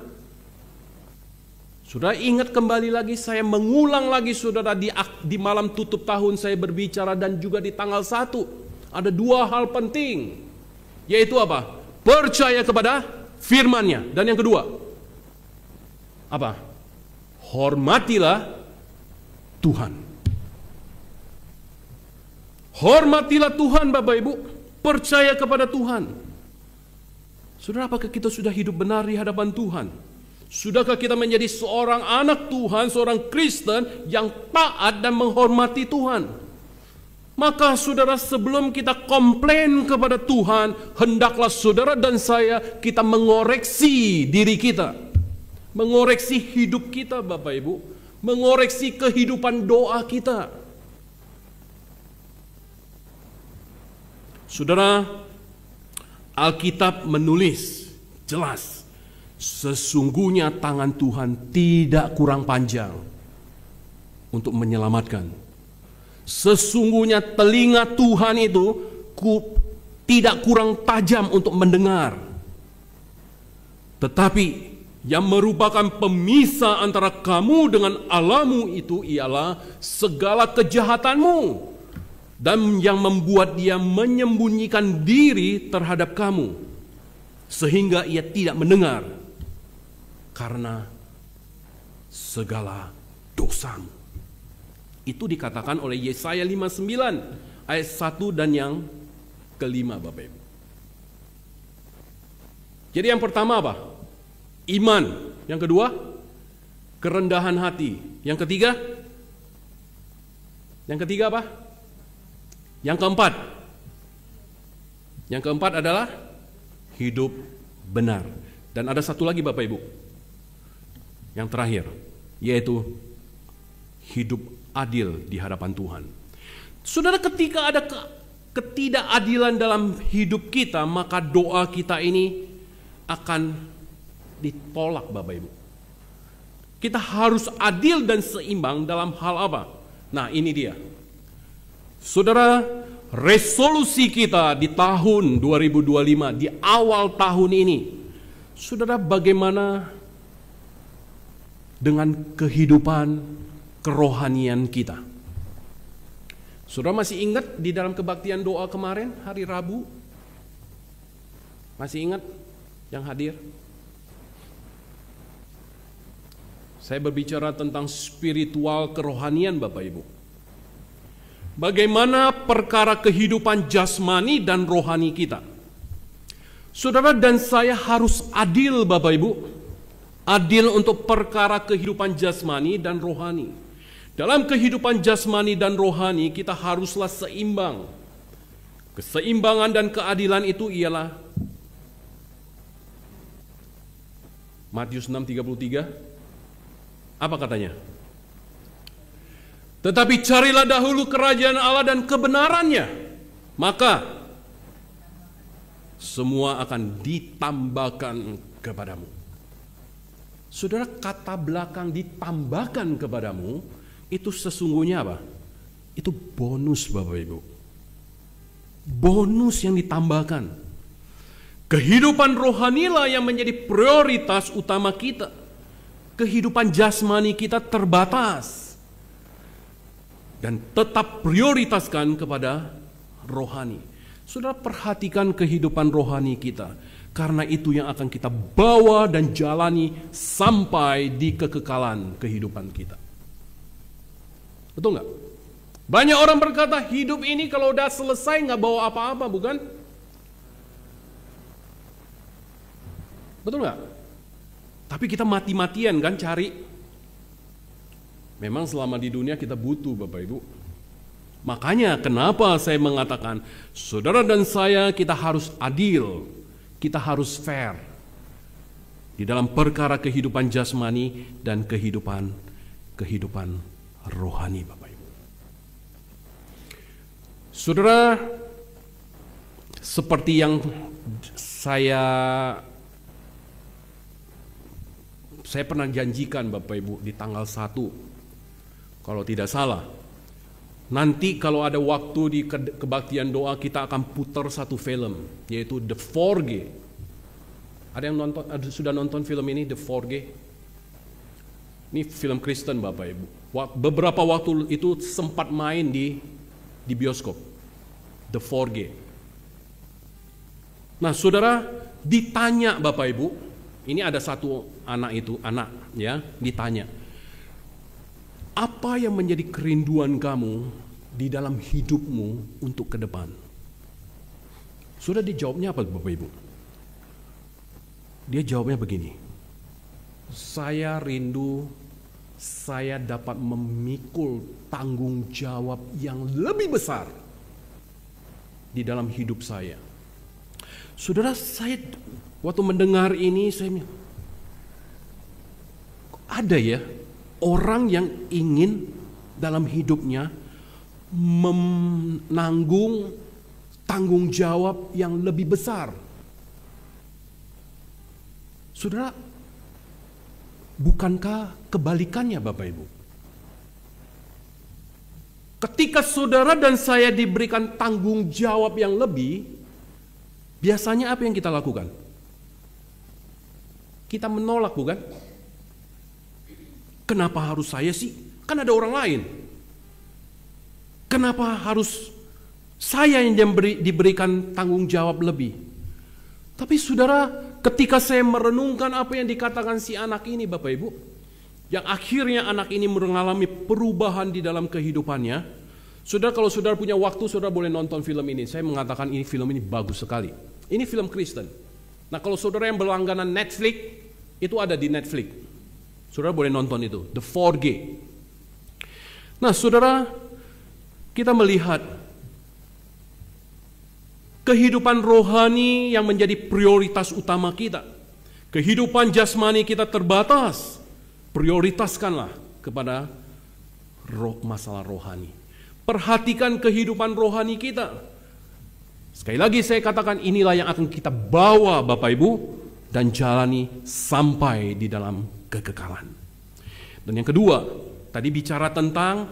Saudara, ingat kembali lagi, saya mengulang lagi saudara, di malam tutup tahun saya berbicara dan juga di tanggal 1. Ada dua hal penting. Yaitu apa? Percaya kepada firman-Nya. Dan yang kedua, apa? Hormatilah Tuhan. Hormatilah Tuhan, Bapak Ibu. Percaya kepada Tuhan. Saudara, apakah kita sudah hidup benar di hadapan Tuhan? Sudahkah kita menjadi seorang anak Tuhan, seorang Kristen yang taat dan menghormati Tuhan? Maka saudara, sebelum kita komplain kepada Tuhan, hendaklah saudara dan saya kita mengoreksi diri kita. Mengoreksi hidup kita, Bapak Ibu. Mengoreksi kehidupan doa kita. Saudara, Alkitab menulis jelas, sesungguhnya tangan Tuhan tidak kurang panjang untuk menyelamatkan. Sesungguhnya telinga Tuhan itu tidak kurang tajam untuk mendengar. Tetapi yang merupakan pemisah antara kamu dengan Allahmu itu ialah segala kejahatanmu, dan yang membuat dia menyembunyikan diri terhadap kamu sehingga ia tidak mendengar karena segala dosamu. Itu dikatakan oleh Yesaya 59 ayat 1 dan yang kelima, Bapak Ibu. Jadi yang pertama apa? Iman. Yang kedua, kerendahan hati. Yang ketiga apa? Yang keempat. Yang keempat adalah hidup benar. Dan ada satu lagi Bapak Ibu. Yang terakhir, yaitu hidup adil di hadapan Tuhan. Saudara, ketika ada ketidakadilan dalam hidup kita, maka doa kita ini akan ditolak, Bapak Ibu. Kita harus adil dan seimbang dalam hal apa? Nah, ini dia. Saudara, resolusi kita di tahun 2025, di awal tahun ini, saudara, bagaimana dengan kehidupan kerohanian kita? Saudara masih ingat di dalam kebaktian doa kemarin, hari Rabu? Masih ingat yang hadir? Saya berbicara tentang spiritual kerohanian, Bapak Ibu. Bagaimana perkara kehidupan jasmani dan rohani kita. Saudara dan saya harus adil, Bapak Ibu. Adil untuk perkara kehidupan jasmani dan rohani. Dalam kehidupan jasmani dan rohani kita haruslah seimbang. Keseimbangan dan keadilan itu ialah Matius 6:33. Apa katanya? Tetapi carilah dahulu kerajaan Allah dan kebenarannya, maka semua akan ditambahkan kepadamu. Saudara, kata belakang ditambahkan kepadamu itu sesungguhnya apa? Itu bonus, Bapak Ibu. Bonus yang ditambahkan. Kehidupan rohanilah yang menjadi prioritas utama kita. Kehidupan jasmani kita terbatas dan tetap prioritaskan kepada rohani. Saudara, perhatikan kehidupan rohani kita, karena itu yang akan kita bawa dan jalani sampai di kekekalan kehidupan kita. Betul nggak? Banyak orang berkata hidup ini kalau udah selesai nggak bawa apa-apa, bukan? Betul nggak? Tapi kita mati-matian kan cari. Memang selama di dunia kita butuh, Bapak Ibu. Makanya kenapa saya mengatakan saudara dan saya kita harus adil, kita harus fair di dalam perkara kehidupan jasmani dan kehidupan rohani, Bapak Ibu. Saudara, seperti yang saya pernah janjikan, Bapak Ibu, di tanggal 1, kalau tidak salah. Nanti kalau ada waktu di kebaktian doa kita akan putar satu film, yaitu The 4G. Ada yang sudah nonton film ini, The 4G? Ini film Kristen, Bapak Ibu. Beberapa waktu itu sempat main di bioskop. The 4G. Nah, saudara, ditanya Bapak Ibu, ini ada satu anak ya, ditanya, apa yang menjadi kerinduan kamu di dalam hidupmu untuk ke depan? Sudah dijawabnya apa, Bapak Ibu? Dia jawabnya begini, saya rindu saya dapat memikul tanggung jawab yang lebih besar di dalam hidup saya. Saudara, saya waktu mendengar ini, saya ada ya orang yang ingin dalam hidupnya menanggung tanggung jawab yang lebih besar. Saudara, bukankah kebalikannya, Bapak Ibu? Ketika saudara dan saya diberikan tanggung jawab yang lebih, biasanya apa yang kita lakukan? Kita menolak, bukan? Kenapa harus saya sih? Kan ada orang lain. Kenapa harus saya yang diberikan tanggung jawab lebih? Tapi saudara, ketika saya merenungkan apa yang dikatakan si anak ini, Bapak Ibu, yang akhirnya anak ini mengalami perubahan di dalam kehidupannya. Saudara, kalau saudara punya waktu, saudara boleh nonton film ini. Saya mengatakan ini film ini bagus sekali. Ini film Kristen. Nah, kalau saudara yang berlangganan Netflix, itu ada di Netflix. Saudara boleh nonton itu, The 4G. Nah, saudara, kita melihat kehidupan rohani yang menjadi prioritas utama kita. Kehidupan jasmani kita terbatas. Prioritaskanlah kepada masalah rohani. Perhatikan kehidupan rohani kita. Sekali lagi saya katakan, inilah yang akan kita bawa, Bapak Ibu, dan jalani sampai di dalam kekekalan. Dan yang kedua, tadi bicara tentang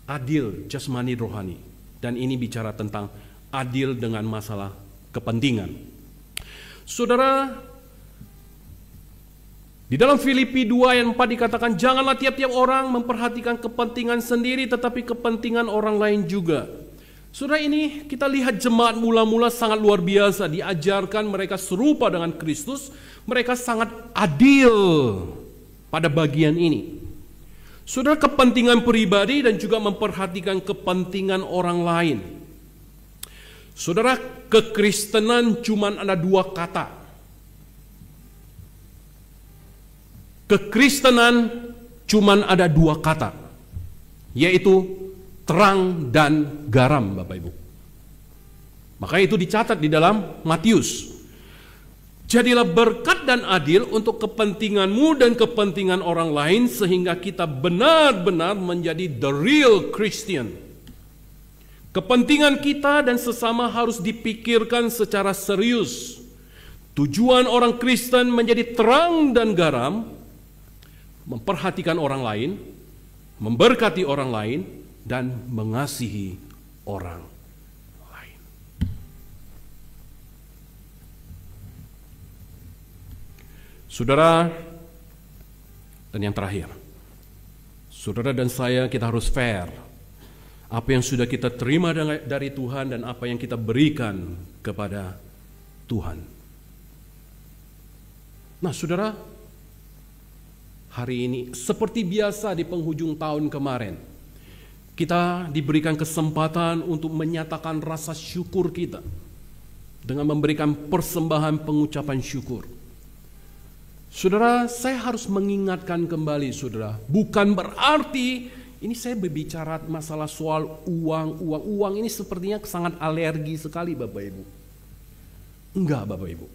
adil jasmani rohani. Dan ini bicara tentang adil dengan masalah kepentingan. Saudara, di dalam Filipi 2 ayat 4 dikatakan, janganlah tiap-tiap orang memperhatikan kepentingan sendiri, tetapi kepentingan orang lain juga. Saudara, ini kita lihat jemaat mula-mula sangat luar biasa, diajarkan mereka serupa dengan Kristus, mereka sangat adil pada bagian ini. Saudara, kepentingan pribadi dan juga memperhatikan kepentingan orang lain. Saudara, kekristenan cuma ada dua kata. Kekristenan cuman ada dua kata, yaitu terang dan garam, Bapak Ibu. Maka itu dicatat di dalam Matius. Jadilah berkat dan adil untuk kepentinganmu dan kepentingan orang lain, sehingga kita benar-benar menjadi the real Christian. Kepentingan kita dan sesama harus dipikirkan secara serius. Tujuan orang Kristen menjadi terang dan garam, memperhatikan orang lain, memberkati orang lain, dan mengasihi orang lain. Saudara, dan yang terakhir, saudara dan saya, kita harus fair. Apa yang sudah kita terima dari Tuhan dan apa yang kita berikan kepada Tuhan. Nah, saudara, hari ini seperti biasa di penghujung tahun kemarin, kita diberikan kesempatan untuk menyatakan rasa syukur kita dengan memberikan persembahan pengucapan syukur. Saudara, saya harus mengingatkan kembali, saudara, bukan berarti ini saya berbicara masalah soal uang ini sepertinya sangat alergi sekali, Bapak Ibu. Enggak, Bapak Ibu.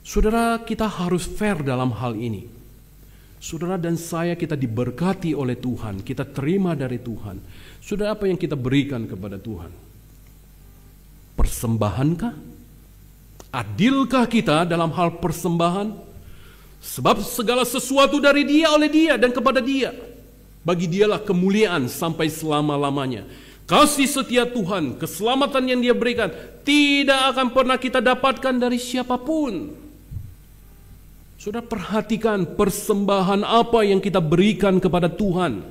Saudara, kita harus fair dalam hal ini. Saudara dan saya, kita diberkati oleh Tuhan, kita terima dari Tuhan. Saudara, apa yang kita berikan kepada Tuhan? Persembahankah? Adilkah kita dalam hal persembahan? Sebab segala sesuatu dari Dia, oleh Dia, dan kepada Dia. Bagi Dialah kemuliaan sampai selama-lamanya. Kasih setia Tuhan, keselamatan yang Dia berikan, tidak akan pernah kita dapatkan dari siapapun. Saudara, perhatikan persembahan apa yang kita berikan kepada Tuhan.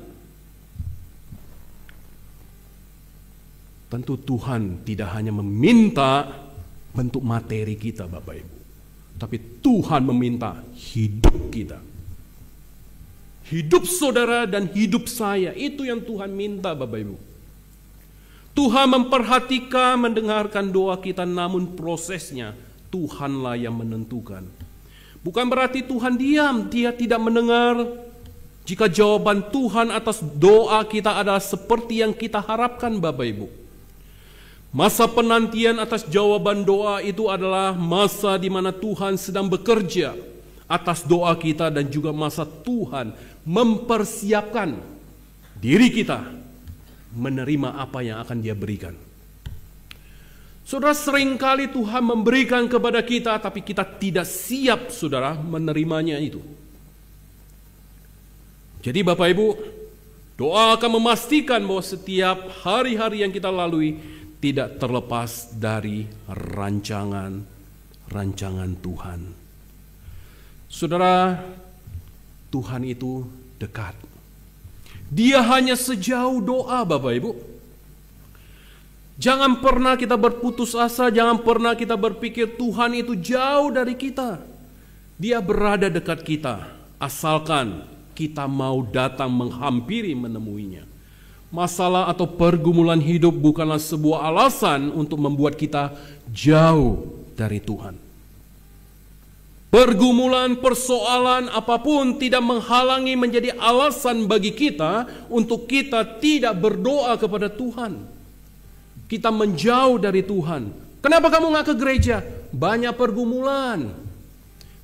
Tentu Tuhan tidak hanya meminta bentuk materi kita, Bapak Ibu, tapi Tuhan meminta hidup kita. Hidup saudara dan hidup saya, itu yang Tuhan minta, Bapak Ibu. Tuhan memperhatikan, mendengarkan doa kita, namun prosesnya Tuhanlah yang menentukan. Bukan berarti Tuhan diam, Dia tidak mendengar. Jika jawaban Tuhan atas doa kita adalah seperti yang kita harapkan, Bapak Ibu. Masa penantian atas jawaban doa itu adalah masa di mana Tuhan sedang bekerja atas doa kita, dan juga masa Tuhan mempersiapkan diri kita menerima apa yang akan Dia berikan. Saudara, seringkali Tuhan memberikan kepada kita, tapi kita tidak siap, saudara, menerimanya itu. Jadi Bapak Ibu, doa akan memastikan bahwa setiap hari-hari yang kita lalui tidak terlepas dari rancangan Tuhan. Saudara, Tuhan itu dekat. Dia hanya sejauh doa, Bapak Ibu. Jangan pernah kita berputus asa, jangan pernah kita berpikir Tuhan itu jauh dari kita. Dia berada dekat kita, asalkan kita mau datang menghampiri menemuinya. Masalah atau pergumulan hidup bukanlah sebuah alasan untuk membuat kita jauh dari Tuhan. Pergumulan, persoalan apapun tidak menghalangi menjadi alasan bagi kita untuk kita tidak berdoa kepada Tuhan. Kita menjauh dari Tuhan. Kenapa kamu nggak ke gereja? Banyak pergumulan.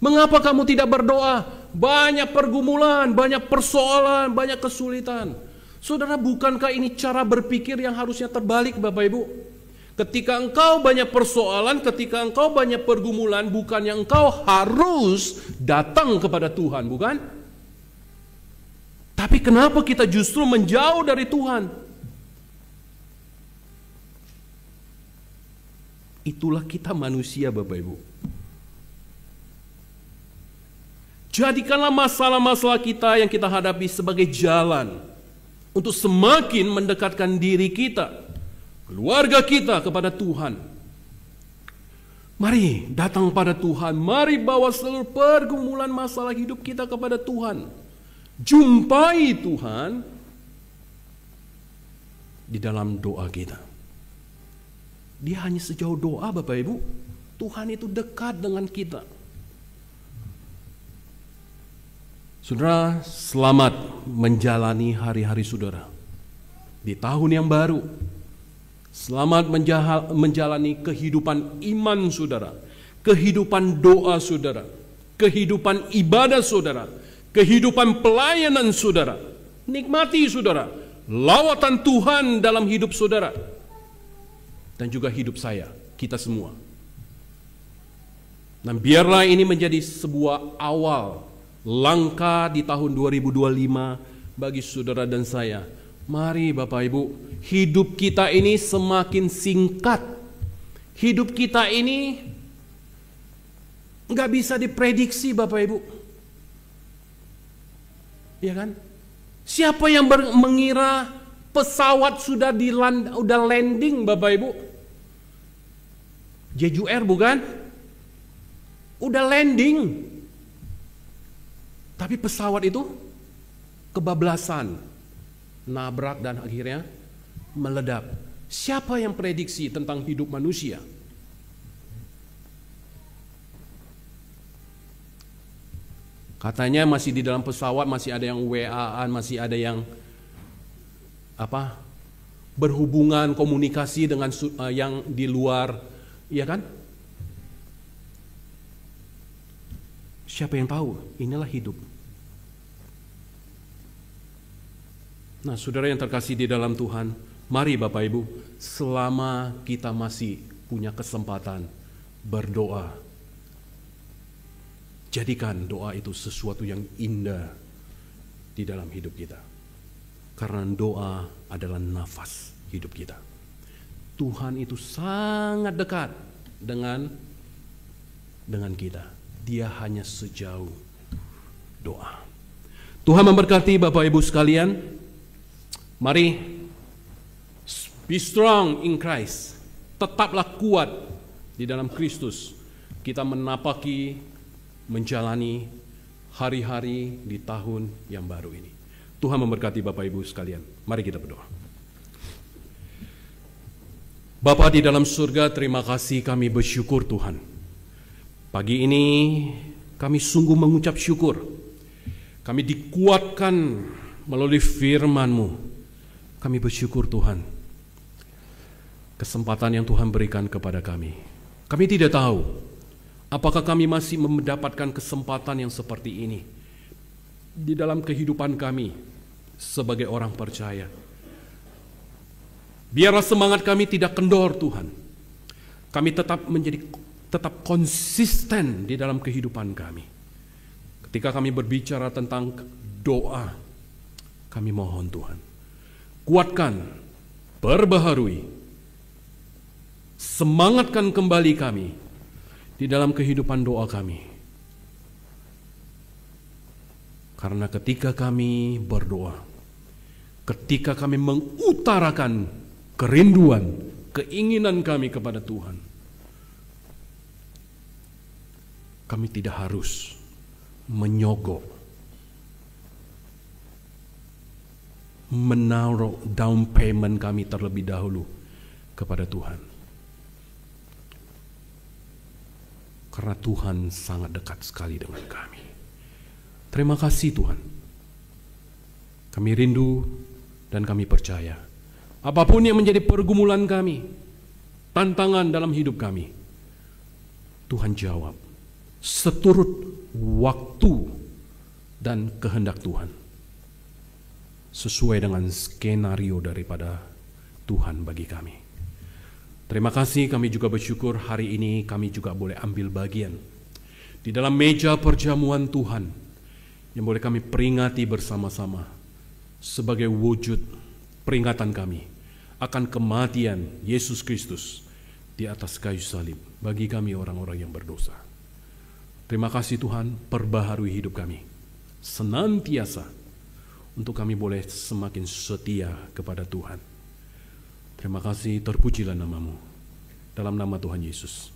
Mengapa kamu tidak berdoa? Banyak pergumulan, banyak persoalan, banyak kesulitan. Saudara, bukankah ini cara berpikir yang harusnya terbalik, Bapak Ibu? Ketika engkau banyak persoalan, ketika engkau banyak pergumulan, bukannya engkau harus datang kepada Tuhan, bukan? Tapi kenapa kita justru menjauh dari Tuhan? Itulah kita manusia, Bapak Ibu. Jadikanlah masalah-masalah kita yang kita hadapi sebagai jalan untuk semakin mendekatkan diri kita, keluarga kita kepada Tuhan. Mari datang pada Tuhan, mari bawa seluruh pergumulan masalah hidup kita kepada Tuhan. Jumpai Tuhan di dalam doa kita. Dia hanya sejauh doa, Bapak Ibu. Tuhan itu dekat dengan kita. Saudara, selamat menjalani hari-hari saudara di tahun yang baru. Selamat menjalani kehidupan iman saudara, kehidupan doa saudara, kehidupan ibadah saudara, kehidupan pelayanan saudara. Nikmati saudara lawatan Tuhan dalam hidup saudara dan juga hidup saya, kita semua. Dan biarlah ini menjadi sebuah awal langkah di tahun 2025 bagi saudara dan saya. Mari Bapak Ibu, hidup kita ini semakin singkat. Hidup kita ini nggak bisa diprediksi, Bapak Ibu. Ya kan? Siapa yang mengira pesawat sudah landing, Bapak Ibu? Jeju Air bukan? Udah landing. Tapi pesawat itu kebablasan, nabrak dan akhirnya meledak. Siapa yang prediksi tentang hidup manusia? Katanya masih di dalam pesawat masih ada yang WA-an, masih ada yang berhubungan komunikasi dengan yang di luar, iya kan? Siapa yang tahu? Inilah hidup. Nah, saudara yang terkasih di dalam Tuhan, mari Bapak Ibu, selama kita masih punya kesempatan berdoa, jadikan doa itu sesuatu yang indah di dalam hidup kita. Karena doa adalah nafas hidup kita. Tuhan itu sangat dekat dengan kita. Dia hanya sejauh doa. Tuhan memberkati Bapak Ibu sekalian. Mari be strong in Christ. Tetaplah kuat di dalam Kristus. Kita menjalani hari-hari di tahun yang baru ini. Tuhan memberkati Bapak Ibu sekalian. Mari kita berdoa. Bapa di dalam surga, terima kasih, kami bersyukur Tuhan. Pagi ini kami sungguh mengucap syukur. Kami dikuatkan melalui firman-Mu. Kami bersyukur Tuhan. Kesempatan yang Tuhan berikan kepada kami. Kami tidak tahu apakah kami masih mendapatkan kesempatan yang seperti ini di dalam kehidupan kami sebagai orang percaya. Biarlah semangat kami tidak kendor Tuhan. Kami tetap konsisten di dalam kehidupan kami. Ketika kami berbicara tentang doa, kami mohon Tuhan, kuatkan, perbaharui, semangatkan kembali kami di dalam kehidupan doa kami. Karena ketika kami berdoa, ketika kami mengutarakan kerinduan, keinginan kami kepada Tuhan, kami tidak harus menyogok, menaruh down payment kami terlebih dahulu kepada Tuhan. Karena Tuhan sangat dekat sekali dengan kami. Terima kasih Tuhan. Kami rindu dan kami percaya. Apapun yang menjadi pergumulan kami, tantangan dalam hidup kami, Tuhan jawab seturut waktu dan kehendak Tuhan, sesuai dengan skenario daripada Tuhan bagi kami. Terima kasih, kami juga bersyukur hari ini kami juga boleh ambil bagian di dalam meja perjamuan Tuhan yang boleh kami peringati bersama-sama sebagai wujud peringatan kami akan kematian Yesus Kristus di atas kayu salib bagi kami orang-orang yang berdosa. Terima kasih Tuhan, perbaharui hidup kami senantiasa untuk kami boleh semakin setia kepada Tuhan. Terima kasih, terpujilah namamu. Dalam nama Tuhan Yesus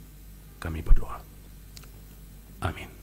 kami berdoa. Amin.